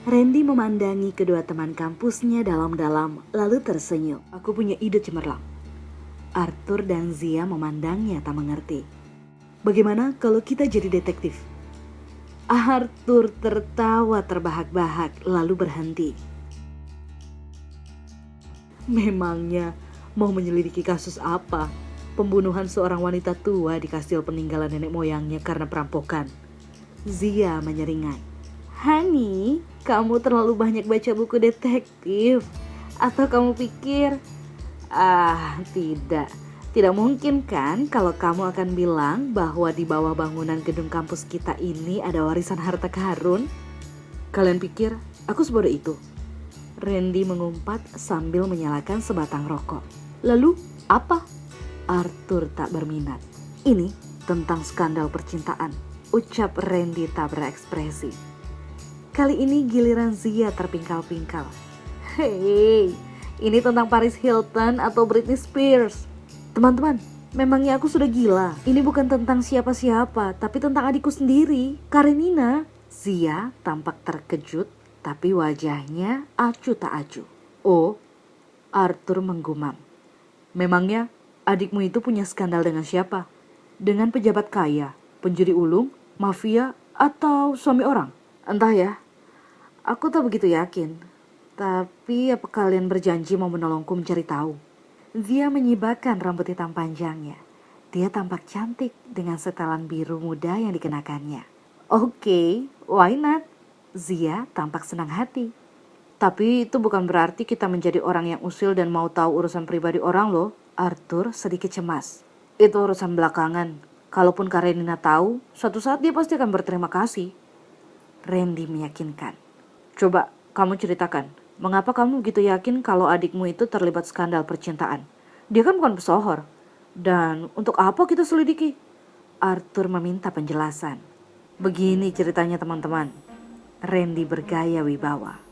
Randy memandangi kedua teman kampusnya dalam-dalam lalu tersenyum. Aku punya ide cemerlang. Arthur dan Zia memandangnya tak mengerti. Bagaimana kalau kita jadi detektif? Arthur tertawa terbahak-bahak lalu berhenti. Memangnya mau menyelidiki kasus apa? Pembunuhan seorang wanita tua di kastil peninggalan nenek moyangnya karena perampokan. Zia menyeringai. Hani, kamu terlalu banyak baca buku detektif. Atau kamu pikir, tidak. Tidak mungkin kan kalau kamu akan bilang bahwa di bawah bangunan gedung kampus kita ini ada warisan harta karun? Kalian pikir aku sebodoh itu? Randy mengumpat sambil menyalakan sebatang rokok. Lalu apa? Arthur tak berminat. Ini tentang skandal percintaan, ucap Randy tak berekspresi. Kali ini giliran Zia terpingkal-pingkal. Hei, ini tentang Paris Hilton atau Britney Spears. Teman-teman, memangnya aku sudah gila? Ini bukan tentang siapa-siapa, tapi tentang adikku sendiri, Karenina. Zia tampak terkejut, tapi wajahnya acuh tak acuh. Oh, Arthur menggumam. Memangnya adikmu itu punya skandal dengan siapa? Dengan pejabat kaya, penjudi ulung, mafia, atau suami orang? Entah ya, aku tak begitu yakin. Tapi apa kalian berjanji mau menolongku mencari tahu? Zia menyibakkan rambut hitam panjangnya. Dia tampak cantik dengan setelan biru muda yang dikenakannya. Oke, why not? Zia tampak senang hati. Tapi itu bukan berarti kita menjadi orang yang usil dan mau tahu urusan pribadi orang loh. Arthur sedikit cemas. Itu urusan belakangan. Kalaupun Karenina tahu, suatu saat dia pasti akan berterima kasih. Randy meyakinkan. Coba kamu ceritakan, mengapa kamu begitu yakin kalau adikmu itu terlibat skandal percintaan? Dia kan bukan pesohor. Dan untuk apa kita selidiki? Arthur meminta penjelasan. Begini ceritanya teman-teman. Randy bergaya wibawa.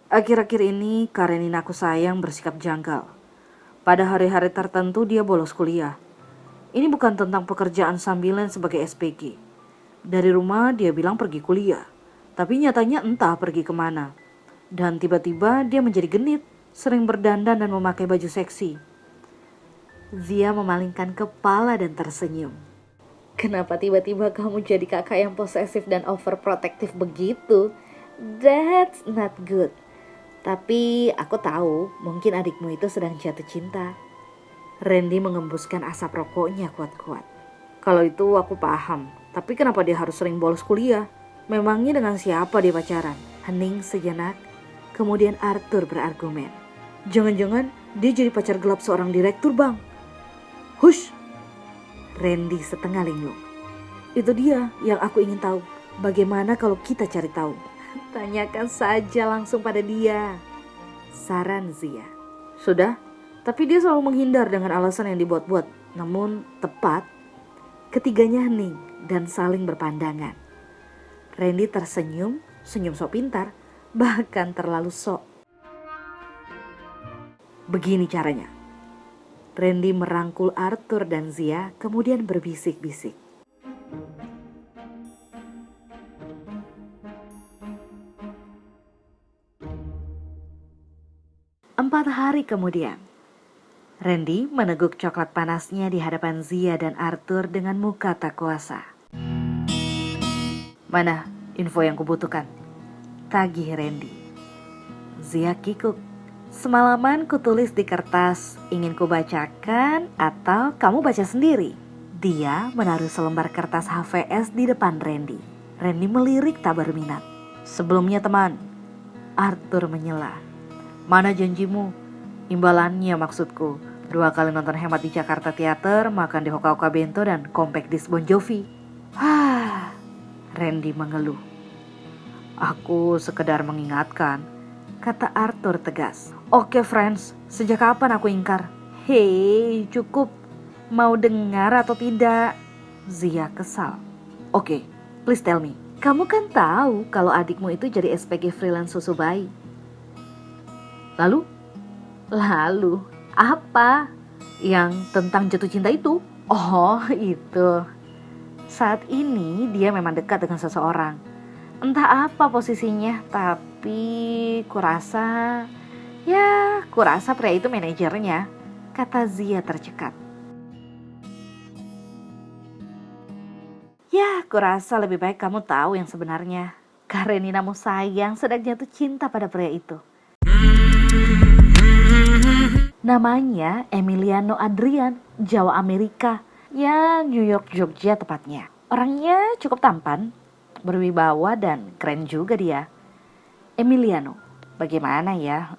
Akhir-akhir ini Karenina aku sayang bersikap janggal. Pada hari-hari tertentu dia bolos kuliah. Ini bukan tentang pekerjaan sambilan sebagai SPG. Dari rumah dia bilang pergi kuliah. Tapi nyatanya entah pergi kemana. Dan tiba-tiba dia menjadi genit, sering berdandan dan memakai baju seksi. Zia memalingkan kepala dan tersenyum. Kenapa tiba-tiba kamu jadi kakak yang posesif dan overprotective begitu? That's not good. Tapi aku tahu mungkin adikmu itu sedang jatuh cinta. Randy mengembuskan asap rokoknya kuat-kuat. Kalau itu aku paham. Tapi kenapa dia harus sering bolos kuliah? Memangnya dengan siapa dia pacaran? Hening sejenak. Kemudian Arthur berargumen. Jangan-jangan dia jadi pacar gelap seorang direktur, Bang. Hush! Randy setengah linglung. Itu dia yang aku ingin tahu. Bagaimana kalau kita cari tahu? Tanyakan saja langsung pada dia. Saran Zia. Sudah, tapi dia selalu menghindar dengan alasan yang dibuat-buat. Namun tepat. Ketiganya hening dan saling berpandangan. Randy tersenyum, senyum sok pintar, bahkan terlalu sok. Begini caranya. Randy merangkul Arthur dan Zia, kemudian berbisik-bisik. 4 hari kemudian, Randy meneguk coklat panasnya di hadapan Zia dan Arthur dengan muka tak kuasa. Mana info yang kubutuhkan? Tagih Randy. Zia kikuk. Semalaman kutulis di kertas, ingin kubacakan atau kamu baca sendiri? Dia menaruh selembar kertas HVS di depan Randy. Randy melirik tak berminat. Sebelumnya teman, Arthur menyela. Mana janjimu? Imbalannya maksudku. 2 kali nonton hemat di Jakarta Theater, makan di Hoka-Hoka Bento dan compact disc Bon Jovi. Randy mengeluh. Aku sekedar mengingatkan, kata Arthur tegas. Oke friends, sejak kapan aku ingkar? Hei, cukup. Mau dengar atau tidak? Zia kesal. Oke, please tell me. Kamu kan tahu kalau adikmu itu jadi SPG freelance susu bayi. Lalu, apa? Yang tentang jatuh cinta itu? Oh, itu. Saat ini dia memang dekat dengan seseorang. Entah apa posisinya, tapi kurasa pria itu manajernya, kata Zia tercekat. Ya, kurasa lebih baik kamu tahu yang sebenarnya. Kareninamu sayang sedang jatuh cinta pada pria itu. Namanya Emiliano Adrian, Jawa Amerika. Ya, New York, Jogja tepatnya. Orangnya cukup tampan, berwibawa dan keren juga dia. Emiliano, bagaimana ya?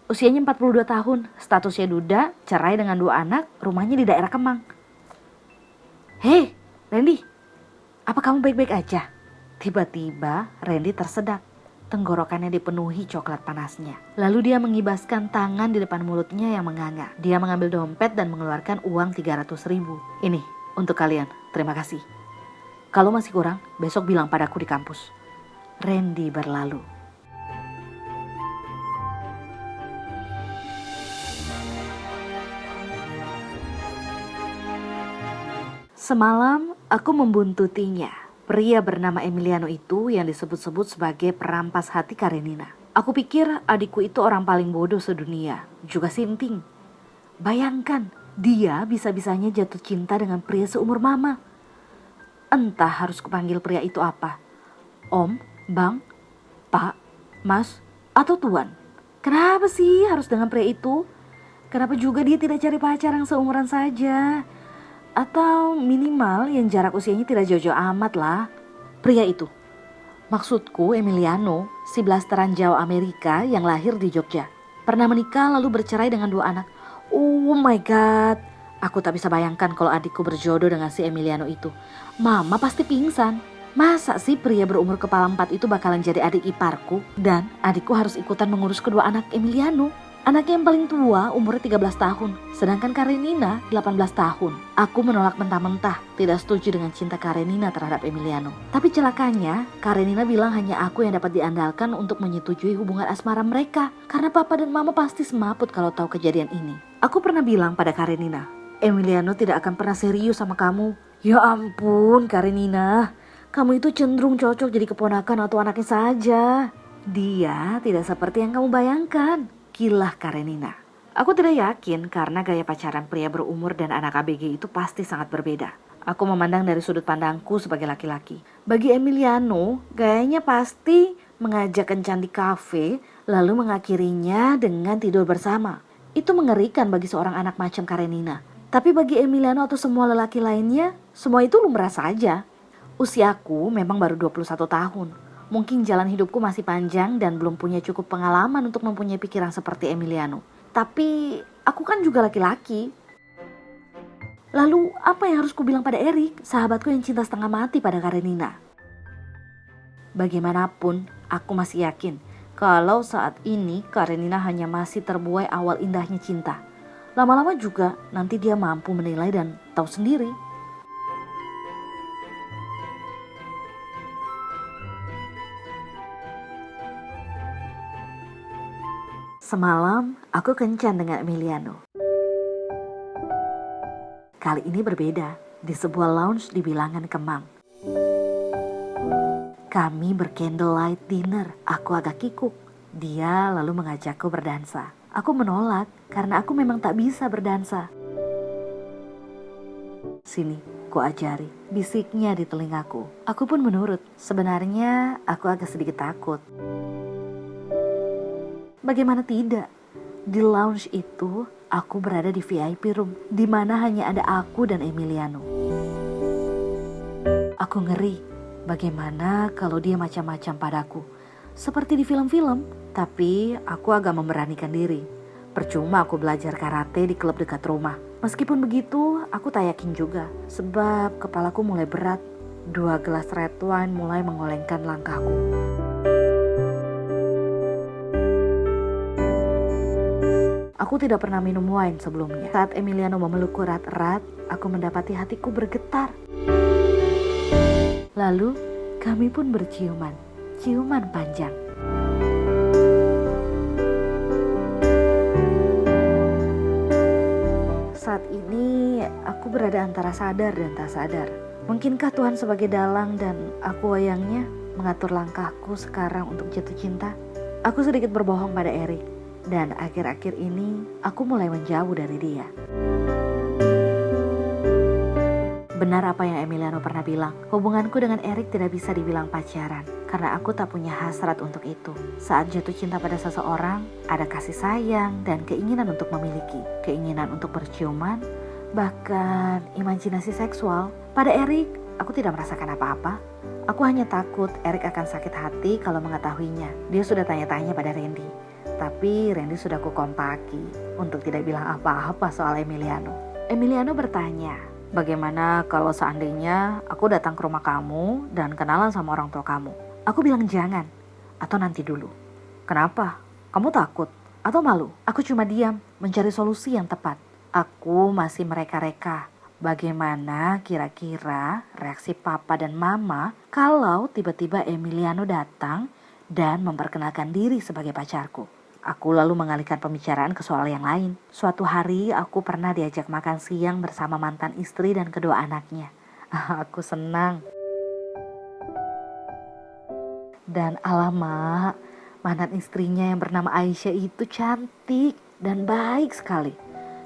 Usianya 42 tahun, statusnya duda, cerai dengan 2 anak, rumahnya di daerah Kemang. Hei, Randy, apa kamu baik-baik aja? Tiba-tiba Randy tersedak. Tenggorokannya dipenuhi coklat panasnya. Lalu dia mengibaskan tangan di depan mulutnya yang menganga. Dia mengambil dompet dan mengeluarkan uang 300.000. Ini untuk kalian, terima kasih. Kalau masih kurang, besok bilang padaku di kampus. Randy berlalu. Semalam aku membuntutinya. Pria bernama Emiliano itu yang disebut-sebut sebagai perampas hati Karenina. Aku pikir adikku itu orang paling bodoh sedunia, juga sinting. Bayangkan, dia bisa-bisanya jatuh cinta dengan pria seumur mama. Entah harus kupanggil pria itu apa. Om, Bang, Pak, Mas, atau Tuan. Kenapa sih harus dengan pria itu? Kenapa juga dia tidak cari pacar yang seumuran saja? Atau minimal yang jarak usianya tidak jauh-jauh amat lah. Pria itu, maksudku Emiliano, si blasteran Jawa Amerika yang lahir di Jogja. Pernah menikah lalu bercerai dengan 2 anak. Oh my god, aku tak bisa bayangkan kalau adikku berjodoh dengan si Emiliano itu. Mama pasti pingsan. Masa sih pria berumur kepala 4 itu bakalan jadi adik iparku? Dan adikku harus ikutan mengurus kedua anak Emiliano. Anaknya yang paling tua umurnya 13 tahun, sedangkan Karenina 18 tahun. Aku menolak mentah-mentah, tidak setuju dengan cinta Karenina terhadap Emiliano. Tapi celakanya, Karenina bilang hanya aku yang dapat diandalkan untuk menyetujui hubungan asmara mereka. Karena papa dan mama pasti semaput kalau tahu kejadian ini. Aku pernah bilang pada Karenina, Emiliano tidak akan pernah serius sama kamu. Ya ampun Karenina, kamu itu cenderung cocok jadi keponakan atau anaknya saja. Dia tidak seperti yang kamu bayangkan. Kilah Karenina. Aku tidak yakin karena gaya pacaran pria berumur dan anak ABG itu pasti sangat berbeda. Aku memandang dari sudut pandangku sebagai laki-laki. Bagi Emiliano, gayanya pasti mengajak kencan di kafe lalu mengakhirinya dengan tidur bersama. Itu mengerikan bagi seorang anak macam Karenina. Tapi bagi Emiliano atau semua lelaki lainnya, semua itu lumrah saja. Usiaku memang baru 21 tahun. Mungkin jalan hidupku masih panjang dan belum punya cukup pengalaman untuk mempunyai pikiran seperti Emiliano. Tapi aku kan juga laki-laki. Lalu apa yang harus kubilang pada Erik, sahabatku yang cinta setengah mati pada Karenina? Bagaimanapun, aku masih yakin kalau saat ini Karenina hanya masih terbuai awal indahnya cinta. Lama-lama juga nanti dia mampu menilai dan tahu sendiri. Semalam aku kencan dengan Emiliano. Kali ini berbeda, di sebuah lounge di bilangan Kemang. Kami bercandlelight dinner, aku agak kikuk. Dia lalu mengajakku berdansa. Aku menolak karena aku memang tak bisa berdansa. Sini, ku ajari, bisiknya di telingaku. Aku pun menurut, sebenarnya aku agak sedikit takut. Bagaimana tidak? Di lounge itu, aku berada di VIP room, di mana hanya ada aku dan Emiliano. Aku ngeri, bagaimana kalau dia macam-macam padaku. Seperti di film-film, tapi aku agak memberanikan diri. Percuma aku belajar karate di klub dekat rumah. Meskipun begitu, aku tak yakin juga, sebab kepalaku mulai berat. 2 gelas red wine mulai mengolengkan langkahku. Aku tidak pernah minum wine sebelumnya. Saat Emiliano memelukku erat-erat, aku mendapati hatiku bergetar. Lalu, kami pun berciuman. Ciuman panjang. saat ini aku berada antara sadar dan tak sadar. Mungkinkah Tuhan sebagai dalang dan aku wayangnya mengatur langkahku sekarang untuk jatuh cinta? Aku sedikit berbohong pada Erik, dan akhir-akhir ini aku mulai menjauh dari dia. Benar apa yang Emiliano pernah bilang, hubunganku dengan Erik tidak bisa dibilang pacaran, karena aku tak punya hasrat untuk itu. Saat jatuh cinta pada seseorang, ada kasih sayang dan keinginan untuk memiliki, keinginan untuk berciuman, bahkan imajinasi seksual. Pada Erik, aku tidak merasakan apa-apa. Aku hanya takut Erik akan sakit hati kalau mengetahuinya. Dia sudah tanya-tanya pada Randy, tapi Randy sudah kukompaki untuk tidak bilang apa-apa soal Emiliano. Emiliano bertanya, bagaimana kalau seandainya aku datang ke rumah kamu dan kenalan sama orang tua kamu? Aku bilang jangan, atau nanti dulu. Kenapa? Kamu takut? Atau malu? Aku cuma diam, mencari solusi yang tepat. Aku masih mereka-reka. Bagaimana kira-kira reaksi papa dan mama kalau tiba-tiba Emiliano datang dan memperkenalkan diri sebagai pacarku? Aku lalu mengalihkan pembicaraan ke soal yang lain. Suatu hari aku pernah diajak makan siang bersama mantan istri dan kedua anaknya. Aku senang. Dan alamak, mantan istrinya yang bernama Aisyah itu cantik dan baik sekali.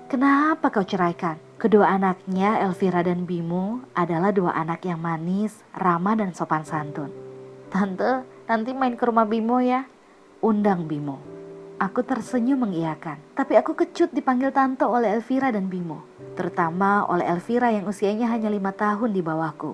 Kenapa kau ceraikan? Kedua anaknya, Elvira dan Bimo, adalah dua anak yang manis, ramah dan sopan santun. Tante, nanti main ke rumah Bimo ya. Undang Bimo. Aku tersenyum mengiyakan, tapi aku kecut dipanggil tante oleh Elvira dan Bimo, terutama oleh Elvira yang usianya hanya 5 tahun di bawahku.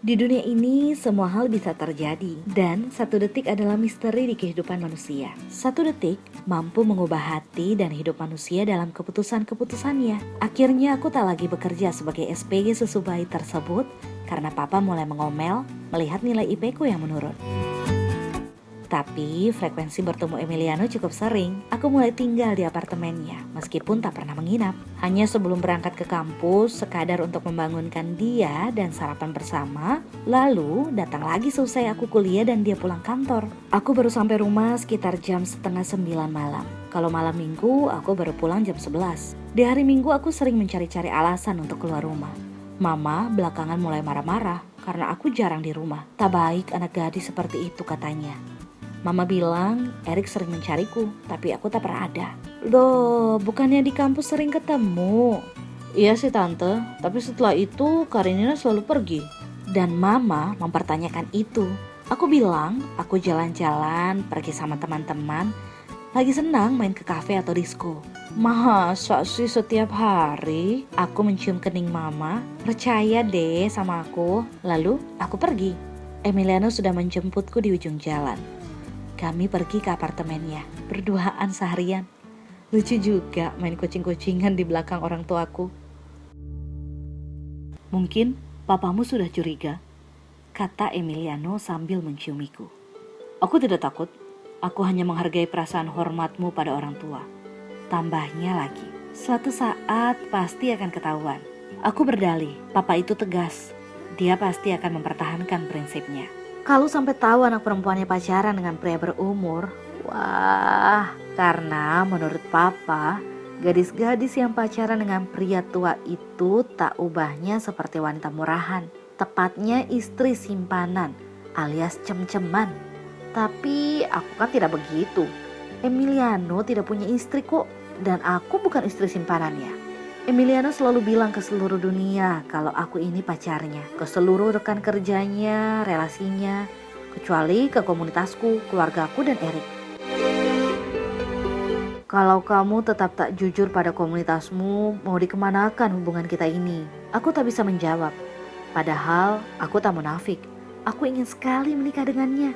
Di dunia ini semua hal bisa terjadi, dan 1 detik adalah misteri di kehidupan manusia. 1 detik mampu mengubah hati dan hidup manusia dalam keputusan-keputusannya. Akhirnya aku tak lagi bekerja sebagai SPG susu bayi tersebut karena papa mulai mengomel melihat nilai IP ku yang menurun. Tapi frekuensi bertemu Emiliano cukup sering. Aku mulai tinggal di apartemennya meskipun tak pernah menginap. Hanya sebelum berangkat ke kampus sekadar untuk membangunkan dia dan sarapan bersama. Lalu datang lagi selesai aku kuliah dan dia pulang kantor. Aku baru sampai rumah sekitar jam 8:30 malam. Kalau malam minggu aku baru pulang jam 11. Di hari minggu aku sering mencari-cari alasan untuk keluar rumah. Mama belakangan mulai marah-marah karena aku jarang di rumah. Tak baik anak gadis seperti itu katanya. Mama bilang Erik sering mencariku, tapi aku tak pernah ada. Loh, bukannya di kampus sering ketemu? Iya sih tante, tapi setelah itu Karenina selalu pergi. Dan mama mempertanyakan itu. Aku bilang aku jalan-jalan, pergi sama teman-teman, lagi senang main ke kafe atau disko. Masa sih setiap hari? Aku mencium kening mama. Percaya deh sama aku. Lalu aku pergi. Emiliano sudah menjemputku di ujung jalan. Kami pergi ke apartemennya, berduaan seharian. Lucu juga main kucing-kucingan di belakang orang tuaku. Mungkin papamu sudah curiga, kata Emiliano sambil menciumiku. Aku tidak takut, aku hanya menghargai perasaan hormatmu pada orang tua. Tambahnya lagi, suatu saat pasti akan ketahuan. Aku berdalih, papa itu tegas. Dia pasti akan mempertahankan prinsipnya. Kalau sampai tahu anak perempuannya pacaran dengan pria berumur, wah, karena menurut papa, gadis-gadis yang pacaran dengan pria tua itu tak ubahnya seperti wanita murahan. Tepatnya istri simpanan alias cem-ceman. Tapi aku kan tidak begitu. Emiliano tidak punya istri kok, dan aku bukan istri simpanannya. Emiliano selalu bilang ke seluruh dunia kalau aku ini pacarnya, ke seluruh rekan kerjanya, relasinya, kecuali ke komunitasku, keluargaku dan Erik. Kalau kamu tetap tak jujur pada komunitasmu, mau dikemanakan hubungan kita ini? Aku tak bisa menjawab. Padahal aku tak munafik. Aku ingin sekali menikah dengannya.